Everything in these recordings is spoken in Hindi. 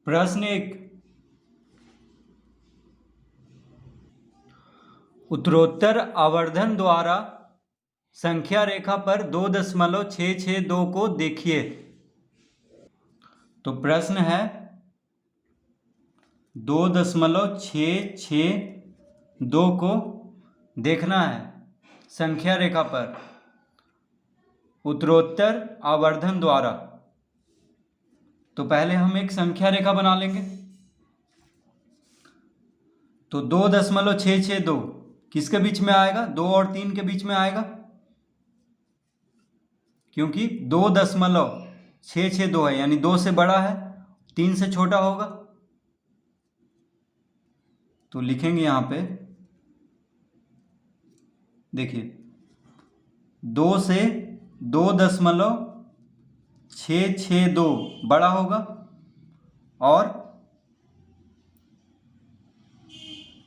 प्रश्न 1। उत्तरोत्तर आवर्धन द्वारा संख्या रेखा पर 2.662 को देखिए। तो प्रश्न है 2.662 को देखना है संख्या रेखा पर उत्तरोत्तर आवर्धन द्वारा। तो पहले हम एक संख्या रेखा बना लेंगे। तो 2.662 किसके बीच में आएगा? 2 और 3 के बीच में आएगा, क्योंकि 2.662 है, यानी 2 से बड़ा है, 3 से छोटा होगा। तो लिखेंगे यहां पे, देखिए 2 से 2.662 बड़ा होगा और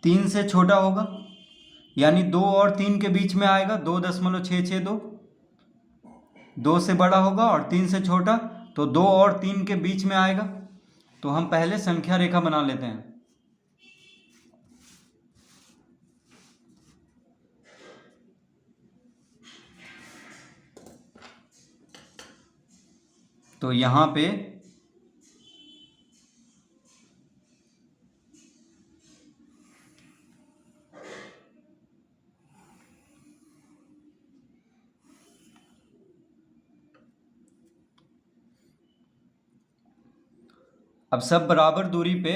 3 से छोटा होगा, यानी 2 और 3 के बीच में आएगा 2.662। 2 से बड़ा होगा और 3 से छोटा, तो 2 और 3 के बीच में आएगा। तो हम पहले संख्या रेखा बना लेते हैं। तो यहां पे अब सब बराबर दूरी पे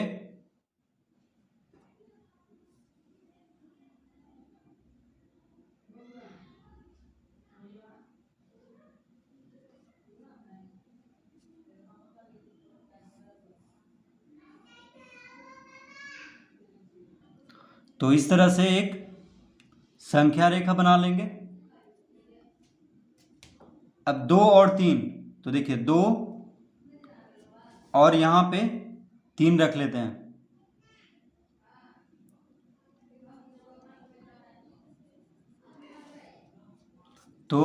तो इस तरह से एक संख्या रेखा बना लेंगे। अब 2 और 3, तो देखिए 2 और यहां पे 3 रख लेते हैं। तो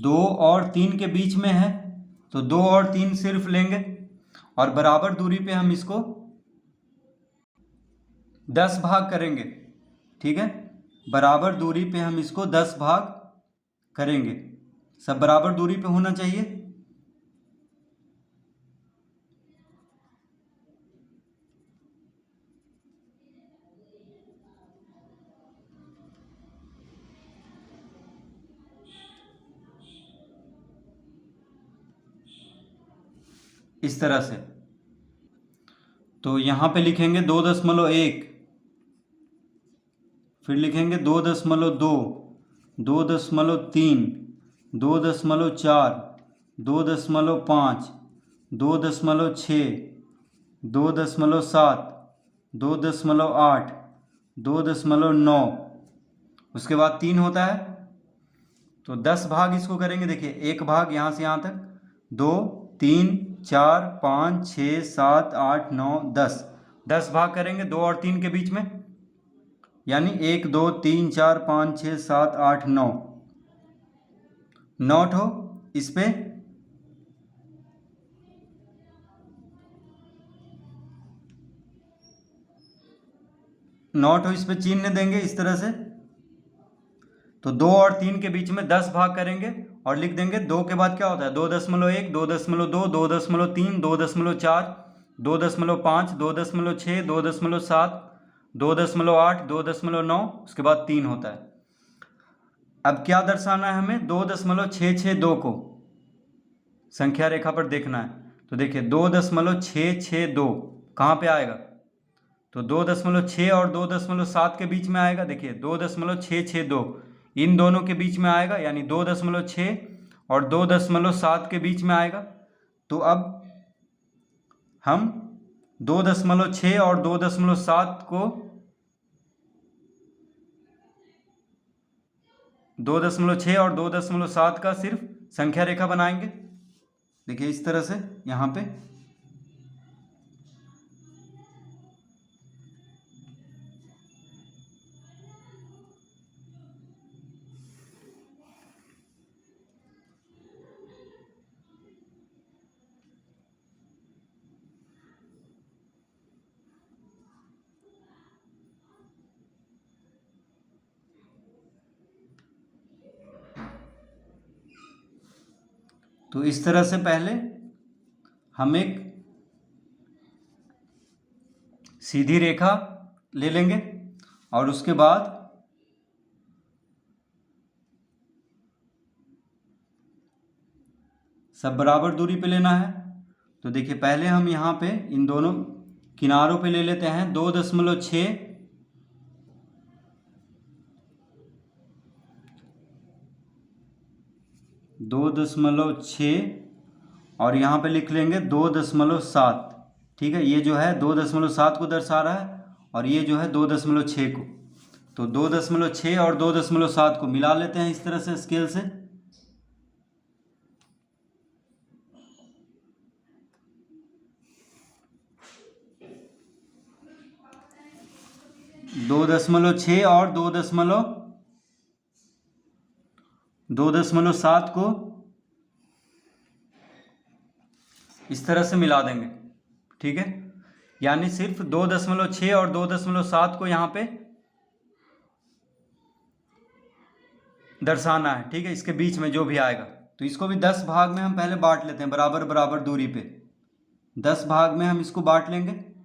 2 और 3 के बीच में है, तो 2 और 3 सिर्फ लेंगे और बराबर दूरी पे हम इसको 10 भाग करेंगे। ठीक है, बराबर दूरी पे हम इसको 10 भाग करेंगे। सब बराबर दूरी पे होना चाहिए। इस तरह से। तो यहां पे लिखेंगे 2.1, फिर लिखेंगे 2.2, 2.3, 2.4, 2.5, 2.6, 2.7, 2.8, 2.9, उसके बाद 3 होता है। तो 10 भाग इसको करेंगे। देखिए एक भाग यहाँ से यहाँ तक, 2, 3, 4, 5, 6, 7, 8, 9, 10। 10 भाग करेंगे 2 और 3 के बीच में, यानी 1, 2, 3, 4, 5, 6, 7, 8, 9। 9 ठो इस पे 9 ठो इस पे चिन्ह देंगे इस तरह से। तो 2 और 3 के बीच में 10 भाग करेंगे और लिख देंगे 2 के बाद क्या होता है? 2.1, 2.2, 2.3, 2.4, 2.5, 2.6, 2.7, 2.8, 2.9, उसके बाद 3 होता है। अब क्या दर्शाना है हमें? 2.662 को संख्या रेखा पर देखना है। तो देखिए 2.662 कहाँ पे आएगा? तो 2.6 और 2.7 के बीच में आएगा। देखिए 2.662 इन दोनों के बीच में आएगा, यानी 2.6 और 2.7 के बीच में आएगा। तो अब हम 2.6 और 2.7 को 2.6 और 2.7 का सिर्फ संख्या रेखा बनाएंगे। देखिए इस तरह से यहाँ पे। तो इस तरह से पहले हम एक सीधी रेखा ले लेंगे और उसके बाद सब बराबर दूरी पे लेना है। तो देखिए पहले हम यहाँ पे इन दोनों किनारों पे ले लेते हैं 2.6, 2.6 और यहाँ पे लिख लेंगे 2.7। ठीक है, ये जो है 2.7 को दर्शा रहा है और ये जो है 2.6 को। तो 2.6 और 2.7 को मिला लेते हैं इस तरह से स्केल से। दो 2.6 और 2.7 को इस तरह से मिला देंगे। ठीक है, यानी सिर्फ 2.6 और 2.7 को यहाँ पे दर्शाना है। ठीक है, इसके बीच में जो भी आएगा। तो इसको भी 10 भाग में हम पहले बांट लेते हैं, बराबर बराबर दूरी पे 10 भाग में हम इसको बांट लेंगे।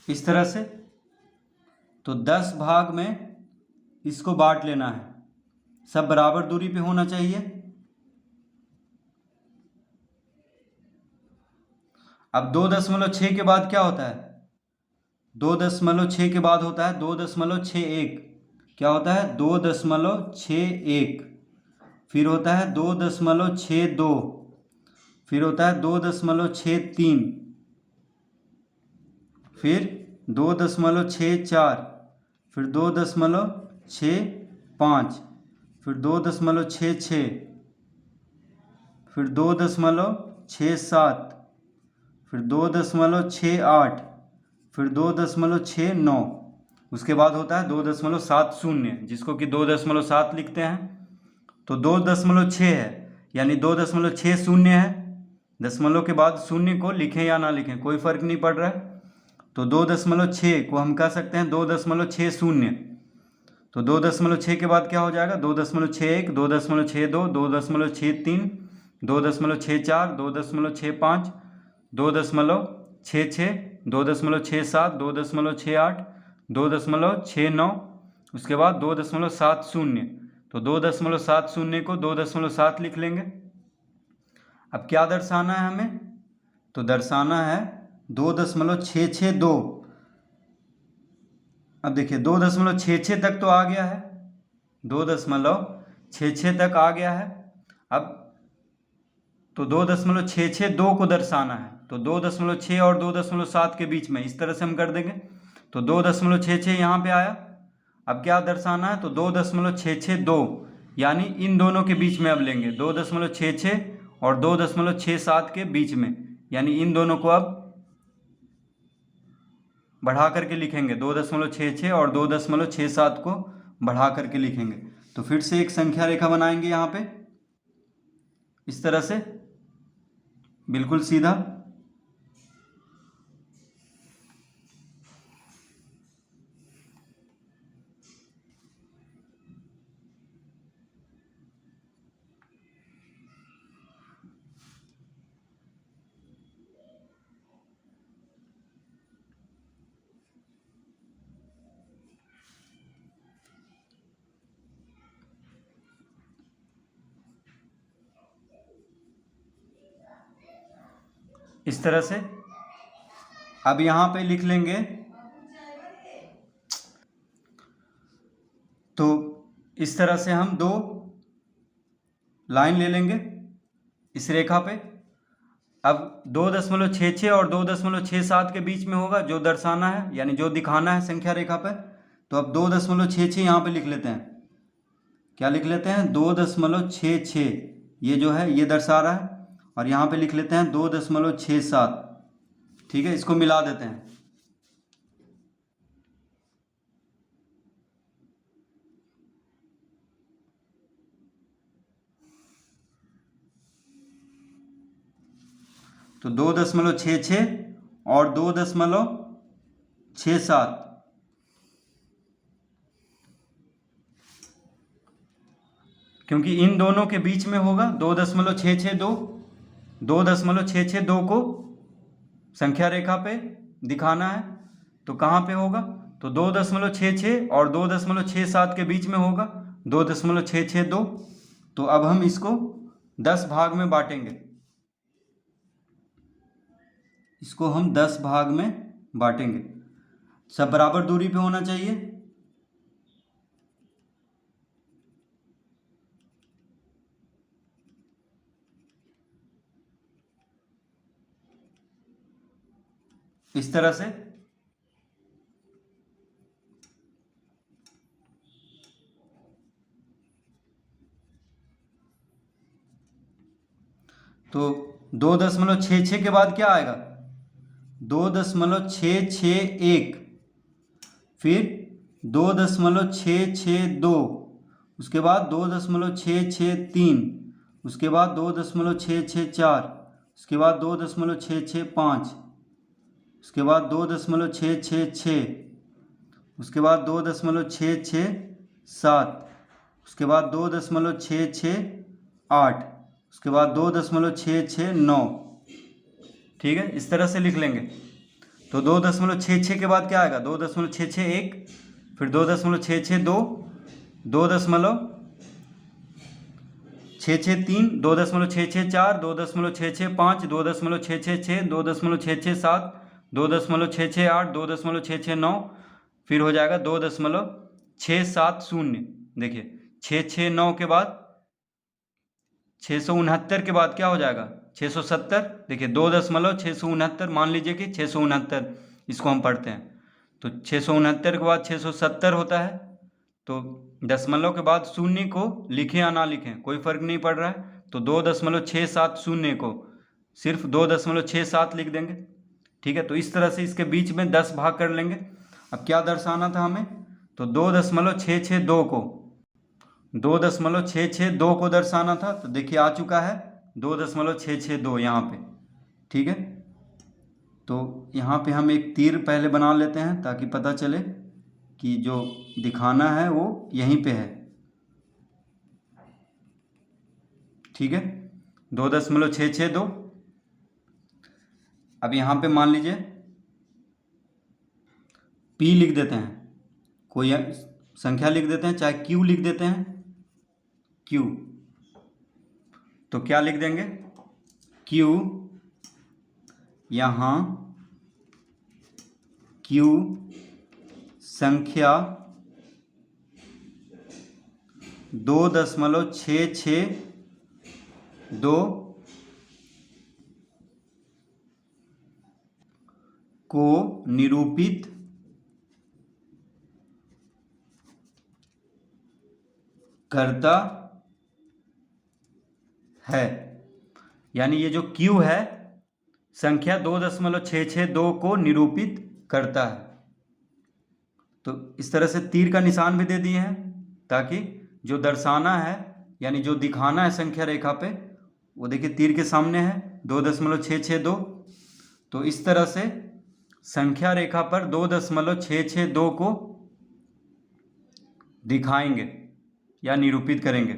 इस तरह से तो 10 भाग में इसको बांट लेना है, सब बराबर दूरी पे होना चाहिए। अब 2.6 के बाद क्या होता है? 2.6 के बाद होता है 2.61। क्या होता है? 2.61। फिर होता है 2.62। फिर होता है 2.63। फिर 2.64। फिर 2.65। फिर 2.66। फिर 2.67। फिर 2.68। फिर 2.69। उसके बाद होता है 2.70, जिसको कि 2.7 लिखते हैं। तो 2.6 है, यानी 2.60 है। दशमलव के बाद शून्य को लिखें या ना लिखें कोई फर्क नहीं पड़ रहा है। तो 2.6 को हम कह सकते हैं 2.60। तो 2.6 के बाद क्या हो जाएगा? 2.61, 2.62, 2.63, 2.64, 2.65, 2.66, 2.67, 2.68, 2.69। उसके बाद 2.70। तो 2.70 को 2.7 लिख लेंगे। अब क्या दर्शाना है हमें? तो दर्शाना है 2.662। अब देखिए 2.66 तक तो आ गया है, 2.66 तक आ गया है। अब तो 2.662 को दर्शाना है, तो 2.6 और 2.7 के बीच में इस तरह से हम कर देंगे। तो 2.66 यहाँ पे आया। अब क्या दर्शाना है? तो 2.662, यानी इन दोनों के बीच में अब लेंगे 2.66 और 2.67 के बीच में, यानी इन दोनों को अब बढ़ा करके लिखेंगे। 2.66 और 2.67 को बढ़ा करके लिखेंगे। तो फिर से एक संख्या रेखा बनाएंगे यहाँ पे इस तरह से, बिल्कुल सीधा। इस तरह से अब यहाँ पे लिख लेंगे। तो इस तरह से हम दो लाइन ले लेंगे इस रेखा पे। अब 2.66 और 2.67 के बीच में होगा जो दर्शाना है, यानी जो दिखाना है संख्या रेखा पे। तो अब 2.66 यहाँ पे लिख लेते हैं। क्या लिख लेते हैं? 2.66, ये जो है ये दर्शा रहा है। और यहाँ पे लिख लेते हैं 2.67। ठीक है, इसको मिला देते हैं। तो 2.66 और 2.67, क्योंकि इन दोनों के बीच में होगा 2.662। 2.662 को संख्या रेखा पे दिखाना है, तो कहाँ पे होगा? तो 2.66 और 2.67 के बीच में होगा 2.662। तो अब हम इसको 10 भाग में बांटेंगे। इसको हम 10 भाग में बांटेंगे। सब बराबर दूरी पे होना चाहिए। इस तरह से। तो 2.66 के बाद क्या आएगा? 2.661, फिर 2.662, उसके बाद 2.663, उसके बाद 2.664, उसके बाद 2.665, उसके बाद 2.666, उसके बाद 2.667, उसके बाद 2.668, उसके बाद 2.669। ठीक है, इस तरह से लिख लेंगे। तो 2.66 के बाद क्या आएगा? 2.661, फिर 2.662, 2.663, 2.664, 2.665, 2.666, 2.667, 2.668, 2.669, फिर हो जाएगा 2.670। देखिए 669 के बाद 669 के बाद क्या हो जाएगा? 670। देखिए 2.669, मान लीजिए कि 669 इसको हम पढ़ते हैं, तो 669 के बाद 670 होता है। तो दशमलव के बाद शून्य को लिखें या ना लिखें कोई फर्क नहीं पड़ रहा है, तो 2.670 को सिर्फ 2.67 लिख देंगे। ठीक है, तो इस तरह से इसके बीच में 10 भाग कर लेंगे। अब क्या दर्शाना था हमें? तो 2.662 को 2.662 को दर्शाना था। तो देखिए आ चुका है 2.662 यहाँ पे। ठीक है, तो यहाँ पे हम एक तीर पहले बना लेते हैं ताकि पता चले कि जो दिखाना है वो यहीं पे है। ठीक है, 2.662। अब यहाँ पे मान लीजिए P लिख देते हैं, कोई संख्या लिख देते हैं, चाहे Q लिख देते हैं, Q। तो क्या लिख देंगे? Q, यहाँ Q संख्या 2.662 को निरूपित करता है। यानी ये जो Q है संख्या 2.662 को निरूपित करता है। तो इस तरह से तीर का निशान भी दे दिए हैं ताकि जो दर्शाना है यानी जो दिखाना है संख्या रेखा पे वो देखिए तीर के सामने है 2.662। तो इस तरह से संख्या रेखा पर 2.662 को दिखाएंगे या निरूपित करेंगे।